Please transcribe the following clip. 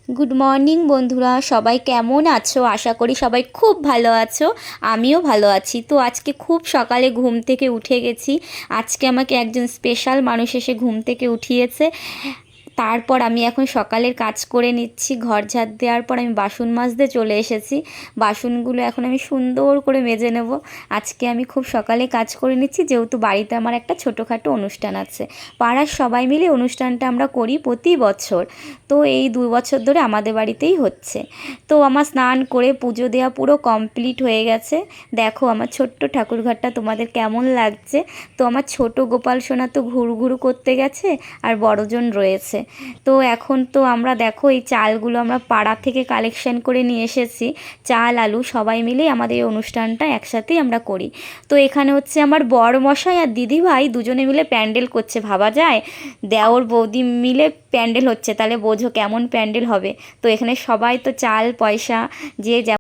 Good morning বন্ধুরা, সবাই কেমন আছো? আশা করি সবাই খুব ভালো আছো। আমিও ভালো আছি। তো আজকে খুব সকালে ঘুম থেকে উঠে গেছি। আজকে আমাকে একজন স্পেশাল মানুষ এসে ঘুম থেকে উঠিয়েছে। তারপর আমি এখন সকালের কাজ করে নিচ্ছি। ঘর ঝাড় দেওয়ার পর আমি বাসন মাজতে চলে এসেছি। বাসনগুলো এখন আমি সুন্দর করে মেজে নেব। আজকে আমি খুব সকালে কাজ করে নিচ্ছি, যেহেতু বাড়িতে আমার একটা ছোটোখাটো অনুষ্ঠান আছে। পাড়ার সবাই মিলে অনুষ্ঠানটা আমরা করি প্রতি বছর। তো এই 2 বছর ধরে আমাদের বাড়িতেই হচ্ছে। তো আমার স্নান করে পুজো দেওয়া পুরো কমপ্লিট হয়ে গেছে। দেখো আমার ছোট্ট ঠাকুরঘরটা তোমাদের কেমন লাগছে। তো আমার ছোট গোপাল সোনা তো ঘুরঘুর করতে গেছে, আর বড়জন রয়েছে। তো এখন তো আমরা দেখো এই চালগুলো আমরা পাড়া থেকে কালেকশন করে নিয়ে এসেছি। চাল আলু সবাই মিলেই আমাদের এই অনুষ্ঠানটা একসাথেই আমরা করি। তো এখানে হচ্ছে আমার বর মশাই আর দিদিভাই দুজনে মিলে প্যান্ডেল করছে। ভাবা যায় দেওর বৌদি মিলে প্যান্ডেল হচ্ছে, তাহলে বোঝো কেমন প্যান্ডেল হবে। তো এখানে সবাই তো চাল পয়সা যে